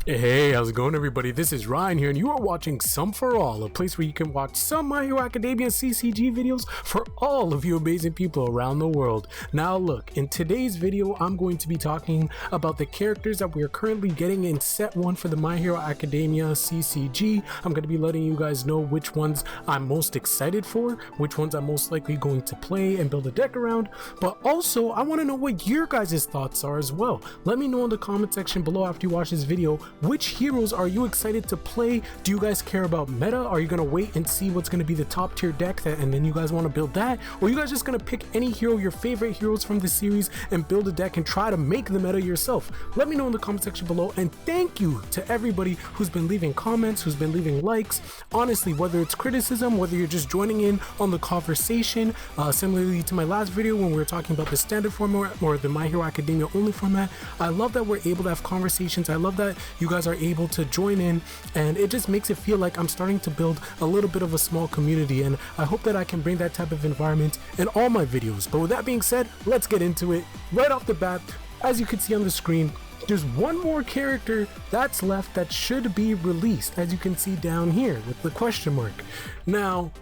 Hey, how's it going, everybody? This is Ryan here, and you are watching Some for All, a place where you can watch some My Hero Academia CCG videos for all of you amazing people around the world. Now look, in today's video, I'm going to be talking about the characters that we are currently getting in set 1 for the My Hero Academia CCG. I'm going to be letting you guys know which ones I'm most excited for, which ones I'm most likely going to play and build a deck around, but also I want to know what your guys' thoughts are as well. Let me know in the comment section below after you watch this video. Which heroes are you excited to play? Do you guys care about meta? Are you gonna wait and see what's gonna be the top tier deck and then you guys want to build that? Or are you guys just gonna pick any hero, your favorite heroes from the series, and build a deck and try to make the meta yourself? Let me know in the comment section below, and thank you to everybody who's been leaving comments, who's been leaving likes. Honestly, whether it's criticism, whether you're just joining in on the conversation, similarly to my last video when we were talking about the standard format or the My Hero Academia only format, I love that we're able to have conversations. I love that you guys are able to join in, and it just makes it feel like I'm starting to build a little bit of a small community, and I hope that I can bring that type of environment in all my videos. But with that being said, let's get into it. Right off the bat, as you can see on the screen, there's one more character that's left that should be released, as you can see down here with the question mark. Now,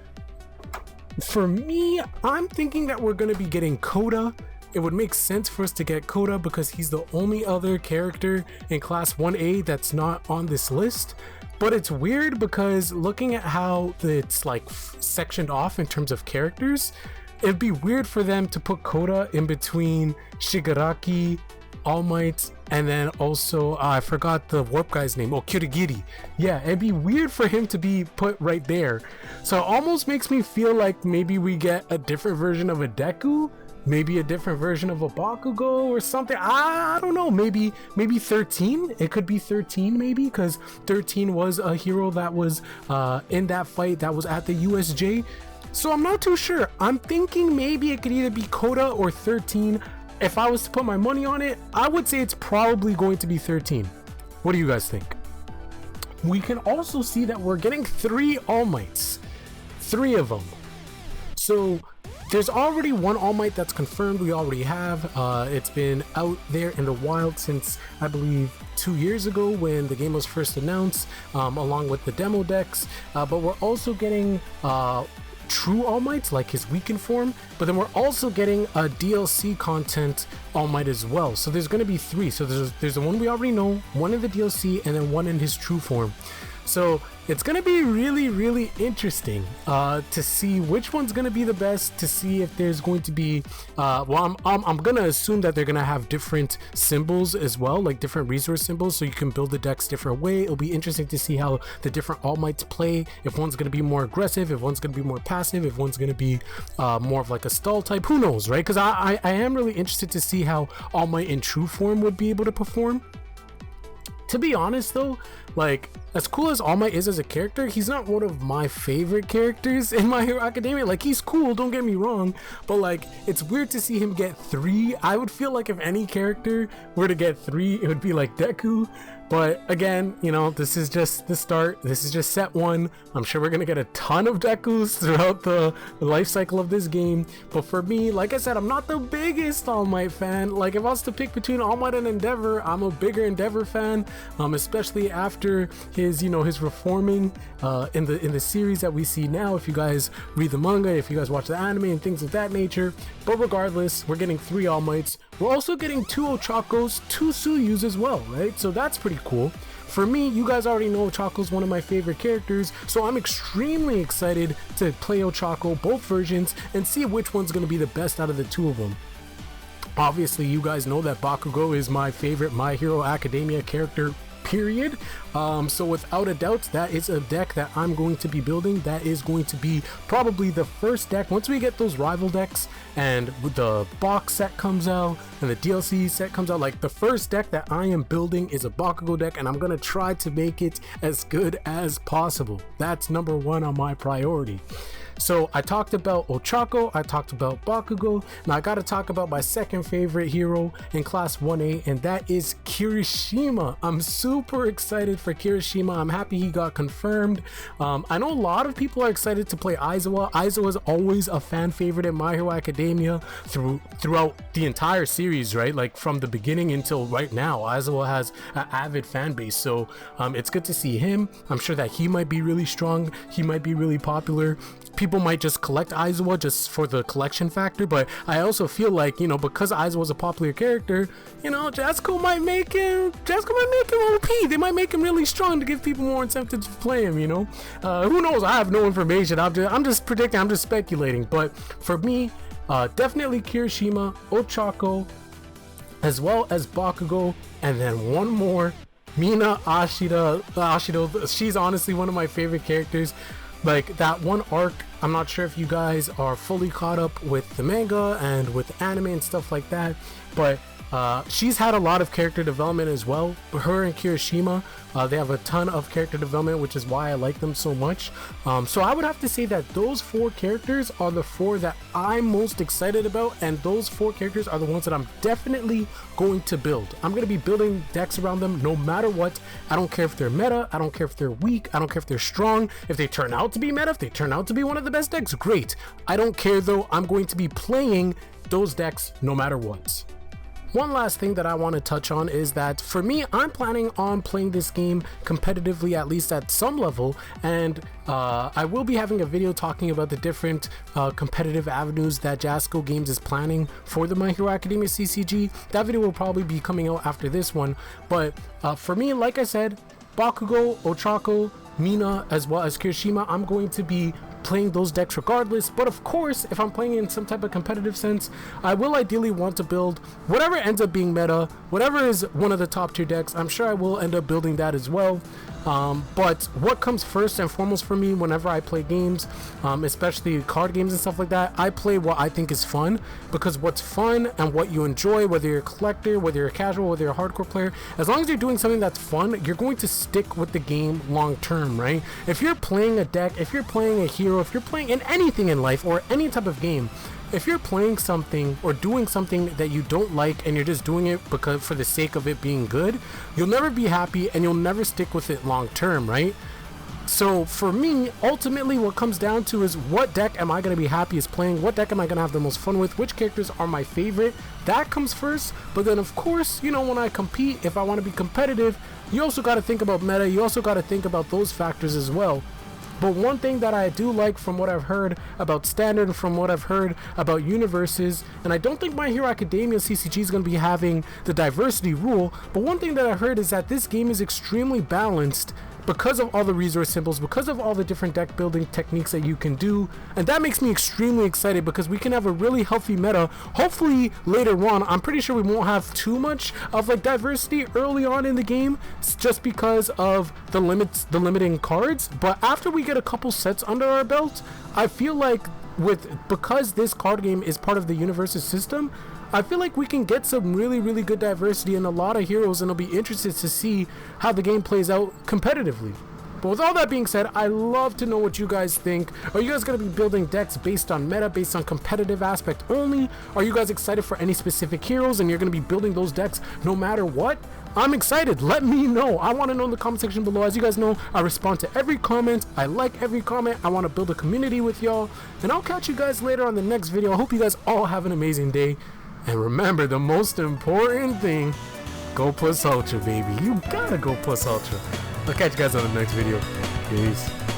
for me, I'm thinking that we're going to be getting Coda. It would make sense for us to get Coda because he's the only other character in class 1A that's not on this list. But it's weird because looking at how it's like sectioned off in terms of characters, it'd be weird for them to put Coda in between Shigaraki, All Might, and then also I forgot the warp guy's name. Oh, Kirigiri. Yeah, it'd be weird for him to be put right there. So it almost makes me feel like maybe we get a different version of a Deku, maybe a different version of a Bakugou or something. I don't know, maybe 13. It could be 13 maybe, because 13 was a hero that was in that fight that was at the USJ. So I'm not too sure. I'm thinking maybe it could either be Coda or 13. If I was to put my money on it, I would say it's probably going to be 13. What do you guys think? We can also see that we're getting 3 All Mights. 3 of them. So there's already one All Might that's confirmed. We already have. It's been out there in the wild since, I believe, 2 years ago when the game was first announced, along with the demo decks. But we're also getting true All Mights, like his weakened form, but then we're also getting a DLC content All Might as well. So there's going to be 3. So there's the one we already know, one in the DLC, and then one in his true form. So it's going to be really interesting to see which one's going to be the best, to see if there's going to be well, I'm going to assume that they're going to have different symbols as well, like different resource symbols, so you can build the decks different way. It'll be interesting to see how the different All Mights play, if one's going to be more aggressive, if one's going to be more passive, if one's going to be more of like a stall type. Who knows, right? Because I am really interested to see how All Might in true form would be able to perform. To be honest though, like, as cool as All Might is as a character, he's not one of my favorite characters in My Hero Academia. Like, he's cool, don't get me wrong, but like, it's weird to see him get 3. I would feel like if any character were to get 3, it would be like Deku. But again, you know, this is just the start. This is just set 1. I'm sure we're gonna get a ton of Dekus throughout the life cycle of this game. But for me, like I said, I'm not the biggest All Might fan. Like, if I was to pick between All Might and Endeavor, I'm a bigger Endeavor fan, especially after his, you know, his reforming in the series that we see now. If you guys read the manga, if you guys watch the anime and things of that nature. But regardless, we're getting 3 All Mights. We're also getting 2 Ochakos, 2 Suyus as well, right? So that's pretty cool. For me, you guys already know Ochako's one of my favorite characters, so I'm extremely excited to play Ochako, both versions, and see which one's going to be the best out of the 2 of them. Obviously, you guys know that Bakugou is my favorite My Hero Academia character, period. So without a doubt, that is a deck that I'm going to be building. That is going to be probably the first deck once we get those rival decks and the box set comes out and the DLC set comes out. Like, the first deck that I am building is a Bakugou deck, and I'm gonna try to make it as good as possible. That's number 1 on my priority. So I talked about Ochako, I talked about Bakugou. Now I gotta talk about my second favorite hero in class 1A, and that is Kirishima. I'm super excited for Kirishima. I'm happy he got confirmed. I know a lot of people are excited to play Aizawa. Aizawa is always a fan favorite in My Hero Academia throughout the entire series, right? Like from the beginning until right now, Aizawa has an avid fan base. So it's good to see him. I'm sure that he might be really strong. He might be really popular. People might just collect Aizawa just for the collection factor, but I also feel like, you know, because Aizawa is a popular character, you know, Jasco might make him OP. They might make him really strong to give people more incentive to play him, you know. Who knows? I have no information. I'm just predicting. I'm just speculating. But for me, definitely Kirishima, Ochako, as well as Bakugou, and then one more, Mina Ashida. She's honestly one of my favorite characters. Like that one arc, I'm not sure if you guys are fully caught up with the manga and with anime and stuff like that, but she's had a lot of character development as well. Her and Kirishima, they have a ton of character development, which is why I like them so much. So I would have to say that those 4 characters are the 4 that I'm most excited about, and those 4 characters are the ones that I'm definitely going to build. I'm going to be building decks around them no matter what. I don't care if they're meta, I don't care if they're weak, I don't care if they're strong. If they turn out to be meta, if they turn out to be one of the best decks, great. I don't care though. I'm going to be playing those decks no matter what. One last thing that I want to touch on is that for me, I'm planning on playing this game competitively, at least at some level, and I will be having a video talking about the different competitive avenues that Jasco Games is planning for the My Hero Academia CCG. That video will probably be coming out after this one, but for me, like I said, Bakugou, Ochako, Mina, as well as Kirishima, I'm going to be playing those decks regardless. But of course, if I'm playing in some type of competitive sense, I will ideally want to build whatever ends up being meta, whatever is one of the top tier decks. I'm sure I will end up building that as well. But what comes first and foremost for me whenever I play games, especially card games and stuff like that, I play what I think is fun, because what's fun and what you enjoy, whether you're a collector, whether you're a casual, whether you're a hardcore player, as long as you're doing something that's fun, you're going to stick with the game long term, right? If you're playing a deck, if you're playing a hero, if you're playing in anything in life or any type of game, if you're playing something or doing something that you don't like and you're just doing it because for the sake of it being good, you'll never be happy and you'll never stick with it long term, right? So for me, ultimately what comes down to is what deck am I going to be happiest playing, what deck am I going to have the most fun with, which characters are my favorite. That comes first. But then of course, you know, when I compete, if I want to be competitive, you also got to think about meta, you also got to think about those factors as well. But one thing that I do like from what I've heard about Standard and from what I've heard about universes, and I don't think My Hero Academia CCG is going to be having the diversity rule, but one thing that I heard is that this game is extremely balanced because of all the resource symbols, because of all the different deck building techniques that you can do, and that makes me extremely excited because we can have a really healthy meta. Hopefully later on, I'm pretty sure we won't have too much of like diversity early on in the game just because of the limiting cards, but after we get a couple sets under our belt, I feel like because this card game is part of the universe's system, I feel like we can get some really good diversity in a lot of heroes, and I'll be interested to see how the game plays out competitively. But with all that being said, I love to know what you guys think. Are you guys going to be building decks based on meta, based on competitive aspect only? Are you guys excited for any specific heroes and you're going to be building those decks no matter what? I'm excited. Let me know. I want to know in the comment section below. As you guys know, I respond to every comment. I like every comment. I want to build a community with y'all. And I'll catch you guys later on the next video. I hope you guys all have an amazing day. And remember, the most important thing, go plus ultra, baby. You gotta go plus ultra. I'll catch you guys on the next video. Peace.